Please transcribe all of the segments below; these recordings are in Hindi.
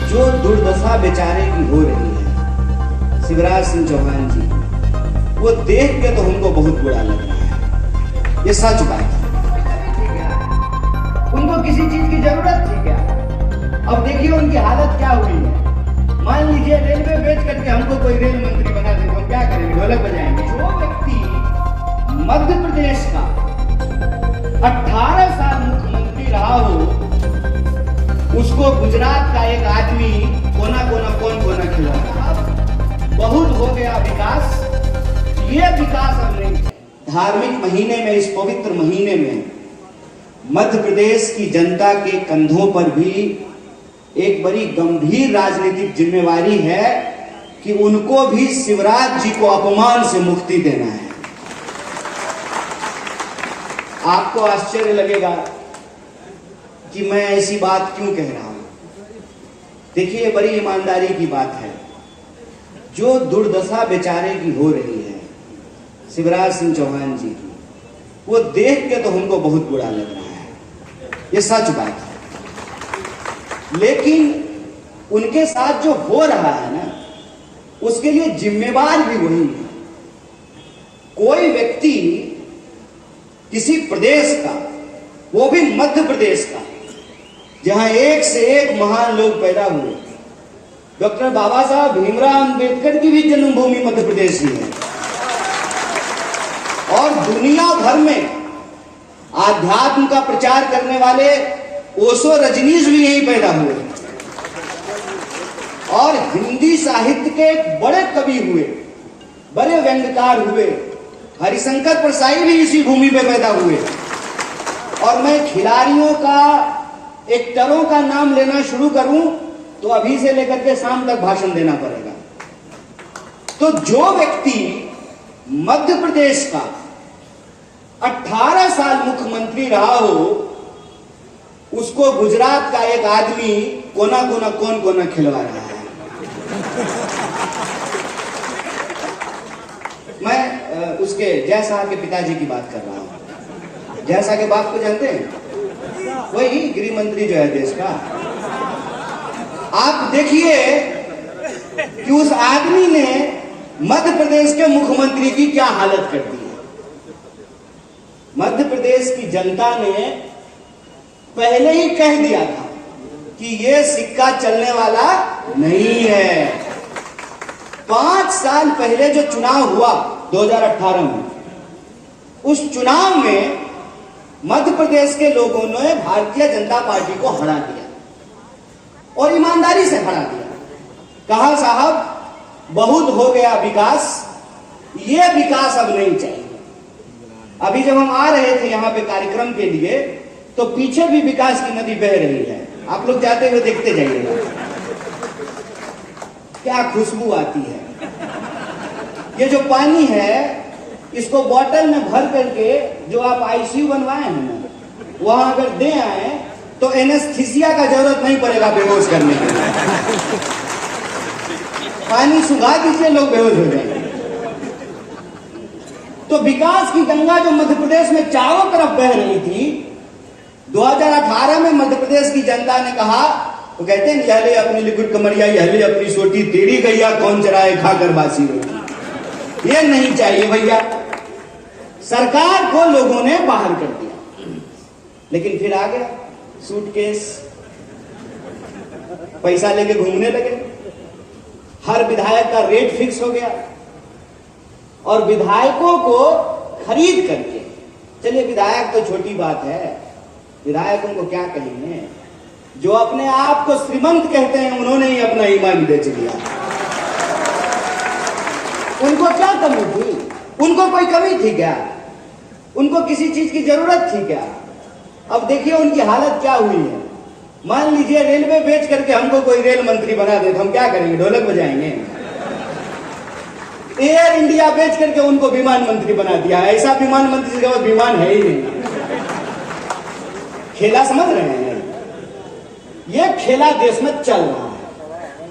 जो दुर्दशा बेचारे की हो रही है शिवराज सिंह चौहान जी, वो देख के तो हमको बहुत बुरा लग रहा है। ये सच बात है। उनको किसी चीज की जरूरत थी क्या? अब देखिए उनकी हालत क्या हुई है। मान लीजिए रेलवे बेच करके हमको कोई रेल मंत्री बना दे तो हम क्या करेंगे? ढोलक बजाएंगे। जो व्यक्ति मध्य प्रदेश का 18 साल मुख्यमंत्री रहा हो, उसको गुजरात का एक आदमी कोना कोना कौन कोना खिला। बहुत हो गया विकास, ये विकास अब नहीं। धार्मिक महीने में, इस पवित्र महीने में मध्य प्रदेश की जनता के कंधों पर भी एक बड़ी गंभीर राजनीतिक जिम्मेवारी है कि उनको भी शिवराज जी को अपमान से मुक्ति देना है। आपको आश्चर्य लगेगा कि मैं ऐसी बात क्यों कह रहा हूं। देखिए, बड़ी ईमानदारी की बात है। जो दुर्दशा बेचारे की हो रही है शिवराज सिंह चौहान जी की, वो देख के तो हमको बहुत बुरा लग रहा है। ये सच बात है। लेकिन उनके साथ जो हो रहा है ना, उसके लिए जिम्मेवार भी वही है। कोई व्यक्ति किसी प्रदेश का, वो भी मध्य प्रदेश का, जहां एक से एक महान लोग पैदा हुए, डॉक्टर बाबा साहब भीमराव अंबेडकर की भी जन्मभूमि मध्य प्रदेश ही है, और दुनिया भर में आध्यात्म का प्रचार करने वाले ओशो रजनीश भी यहीं पैदा हुए, और हिंदी साहित्य के एक बड़े कवि हुए, बड़े व्यंग्यकार हुए, हरिशंकर प्रसाई भी इसी भूमि पे पैदा हुए। और मैं खिलाड़ियों का, एक्टरों का नाम लेना शुरू करूं तो अभी से लेकर के शाम तक भाषण देना पड़ेगा। तो जो व्यक्ति मध्य प्रदेश का 18 साल मुख्यमंत्री रहा हो, उसको गुजरात का एक आदमी कोना कोना कौन कोना खिलवा रहा है। मैं उसके जय शाह के पिताजी की बात कर रहा हूं। जय शाह के बाप को जानते हैं? वही गृह मंत्री जो है देश का। आप देखिए कि उस आदमी ने मध्य प्रदेश के मुख्यमंत्री की क्या हालत कर दी है। मध्य प्रदेश की जनता ने पहले ही कह दिया था कि ये सिक्का चलने वाला नहीं है। 5 साल पहले जो चुनाव हुआ 2018 में, उस चुनाव में मध्य प्रदेश के लोगों ने भारतीय जनता पार्टी को हरा दिया, और ईमानदारी से हरा दिया। कहा साहब बहुत हो गया विकास, ये विकास अब नहीं चाहिए। अभी जब हम आ रहे थे यहाँ पे कार्यक्रम के लिए, तो पीछे भी विकास की नदी बह रही है। आप लोग जाते हुए देखते जाइएगा, क्या खुशबू आती है। ये जो पानी है, इसको बोतल में भर करके जो आप आईसीयू बनवाए हैं ना, वहां अगर दे आए तो एनेस्थीसिया का जरूरत नहीं पड़ेगा बेहोश करने के लिए। पानी सुखा दीजिए, लोग बेहोश हो जाएंगे। तो विकास की गंगा जो मध्य प्रदेश में चारों तरफ बह रही थी, 2018 में मध्य प्रदेश की जनता ने कहा, तो कहते हैं यहले अपनी लिक्विड कमरिया, यहले अपनी सोटी, तेरी गैया कौन चराए खाकर बासी रोटी। ये नहीं चाहिए भैया। सरकार को लोगों ने बाहर कर दिया, लेकिन फिर आ गया सूटकेस, पैसा लेके घूमने लगे। हर विधायक का रेट फिक्स हो गया, और विधायकों को खरीद करके, चलिए विधायक तो छोटी बात है, विधायकों को क्या कहेंगे, जो अपने आप को श्रीमंत कहते हैं, उन्होंने ही अपना ईमान बेच दिया। उनको क्या कमी थी? उनको कोई कमी थी क्या? उनको किसी चीज की जरूरत थी क्या? अब देखिए उनकी हालत क्या हुई है। मान लीजिए रेलवे बेच करके हमको कोई रेल मंत्री बना दे तो हम क्या करेंगे? ढोलक बजाएंगे। एयर इंडिया बेच करके उनको विमान मंत्री बना दिया। ऐसा विमान मंत्री का विमान है ही नहीं। खेला समझ रहे हैं? ये खेला देश में चल रहा है।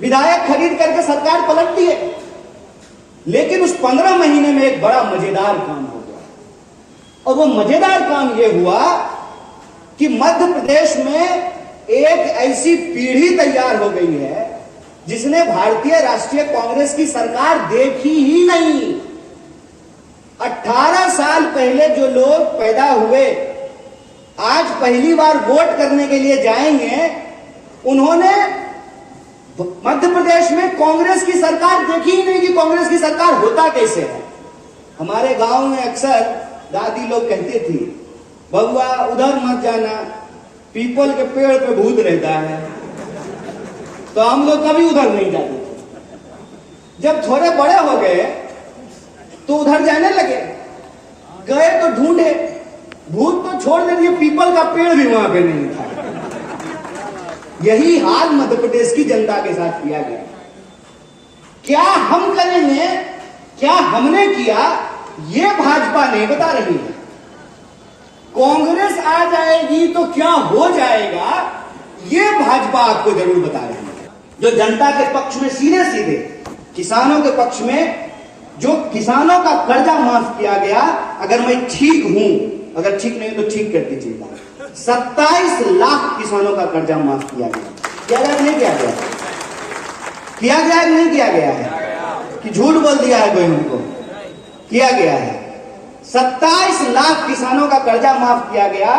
विधायक खरीद करके सरकार पलट दी है, लेकिन उस 15 महीने में एक बड़ा मजेदार काम हो गया, और वो मजेदार काम ये हुआ कि मध्य प्रदेश में एक ऐसी पीढ़ी तैयार हो गई है जिसने भारतीय राष्ट्रीय कांग्रेस की सरकार देखी ही नहीं। 18 साल पहले जो लोग पैदा हुए, आज पहली बार वोट करने के लिए जाएंगे, उन्होंने मध्य प्रदेश में कांग्रेस की सरकार देखी ही नहीं कि कांग्रेस की सरकार होता कैसे है। हमारे गांव में अक्सर दादी लोग कहती थी, बबुआ उधर मत जाना, पीपल के पेड़ पे भूत रहता है। तो हम लोग कभी उधर नहीं जाते थे। जब थोड़े बड़े हो गए तो उधर जाने लगे, गए तो ढूंढे, भूत तो छोड़ दीजिए, पीपल का पेड़ भी वहां पे नहीं था। यही हाल मध्य प्रदेश की जनता के साथ किया गया। क्या हम करेंगे, क्या हमने किया, ये भाजपा नहीं बता रही है। कांग्रेस आ जाएगी तो क्या हो जाएगा, ये भाजपा आपको जरूर बता रही है। जो जनता के पक्ष में सीधे सीधे किसानों के पक्ष में, जो किसानों का कर्जा माफ किया गया, अगर मैं ठीक हूं, अगर ठीक नहीं तो ठीक कर दीजिएगा, 27 लाख किसानों का कर्जा माफ किया गया। किया गया नहीं किया गया? किया गया है नहीं किया गया है? कि झूठ बोल दिया है कोई हमको? किया गया है। 27 लाख किसानों का कर्जा माफ किया गया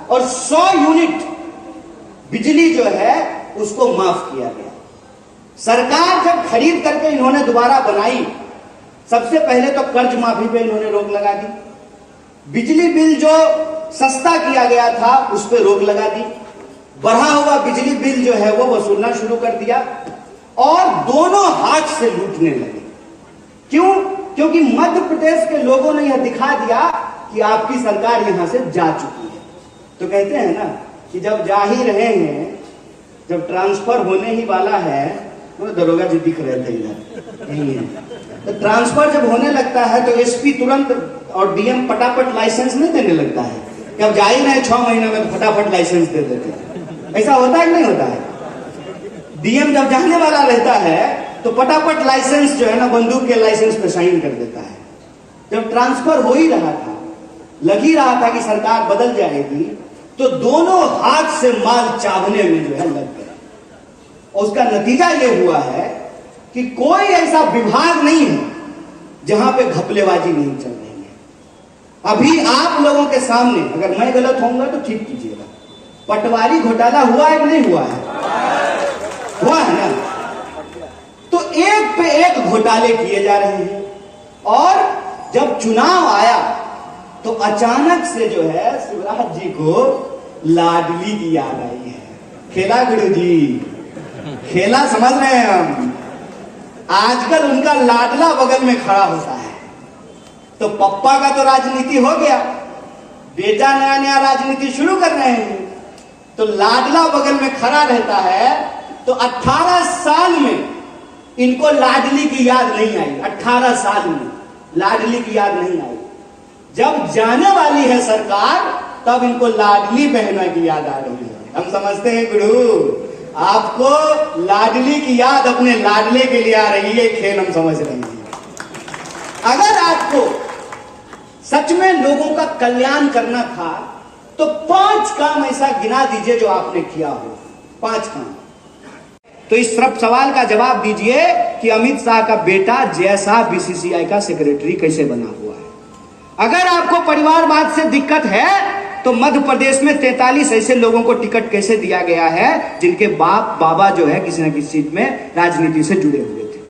और 100 यूनिट बिजली जो है उसको माफ किया गया। सरकार जब खरीद करके इन्होंने दोबारा बनाई, सबसे पहले तो कर्ज माफी पे इन्होंने रोक लगा दी। बिजली बिल जो सस्ता किया गया था उस पर रोक लगा दी। बढ़ा हुआ बिजली बिल जो है वो वसूलना शुरू कर दिया और दोनों हाथ से लूटने लगे। क्यों? क्योंकि मध्य प्रदेश के लोगों ने यह दिखा दिया कि आपकी सरकार यहां से जा चुकी है। तो कहते हैं ना कि जब जा ही रहे हैं, जब ट्रांसफर होने ही वाला है, वो दरोगा जी दिख रहे थे इधर, नहीं है, तो ट्रांसफर जब होने लगता है तो एसपी तुरंत और डीएम फटाफट लाइसेंस नहीं देने लगता है कि अब जा ही रहे 6 महीने में तो फटाफट लाइसेंस दे देते हैं। ऐसा होता है कि नहीं होता है? डीएम जब जाने वाला रहता है तो फटाफट लाइसेंस जो है ना, बंदूक के लाइसेंस पे साइन कर देता है। जब ट्रांसफर हो ही रहा था, लग ही रहा था कि सरकार बदल जाएगी, तो दोनों हाथ से माल चावने में जो है लग गए। और उसका नतीजा यह हुआ है कि कोई ऐसा विभाग नहीं है जहां पे घपलेबाजी नहीं चल रही है। अभी आप लोगों के सामने, अगर मैं गलत होऊंगा तो ठीक कीजिएगा, पटवारी घोटाला हुआ है कि नहीं हुआ है? हुआ है ना? तो एक पे एक घोटाले किए जा रहे हैं। और जब चुनाव आया तो अचानक से जो है शिवराज जी को लाडली की याद आई है। खेला गुरु जी, खेला समझ रहे हैं हम। आजकल उनका लाडला बगल में खड़ा होता है। तो पप्पा का तो राजनीति हो गया, बेटा नया नया राजनीति शुरू कर रहे हैं, तो लाडला बगल में खड़ा रहता है। तो 18 साल में इनको लाडली की याद नहीं आई। 18 साल में लाडली की याद नहीं आई। जब जाने वाली है सरकार तब इनको लाडली बहना की याद आ रही है। हम समझते हैं गुरु, आपको लाडली की याद अपने लाडले के लिए आ रही है, खेल हम समझ रहे हैं। अगर आपको सच में लोगों का कल्याण करना था तो 5 काम ऐसा गिना दीजिए जो आपने किया हो। 5 काम। तो इस सब सवाल का जवाब दीजिए कि अमित शाह का बेटा जय शाह बीसीसीआई का सेक्रेटरी कैसे बना हुआ है। अगर आपको परिवारवाद से दिक्कत है तो मध्य प्रदेश में 43 ऐसे लोगों को टिकट कैसे दिया गया है जिनके बाप बाबा जो है किसी न किसी सीट में राजनीति से जुड़े हुए।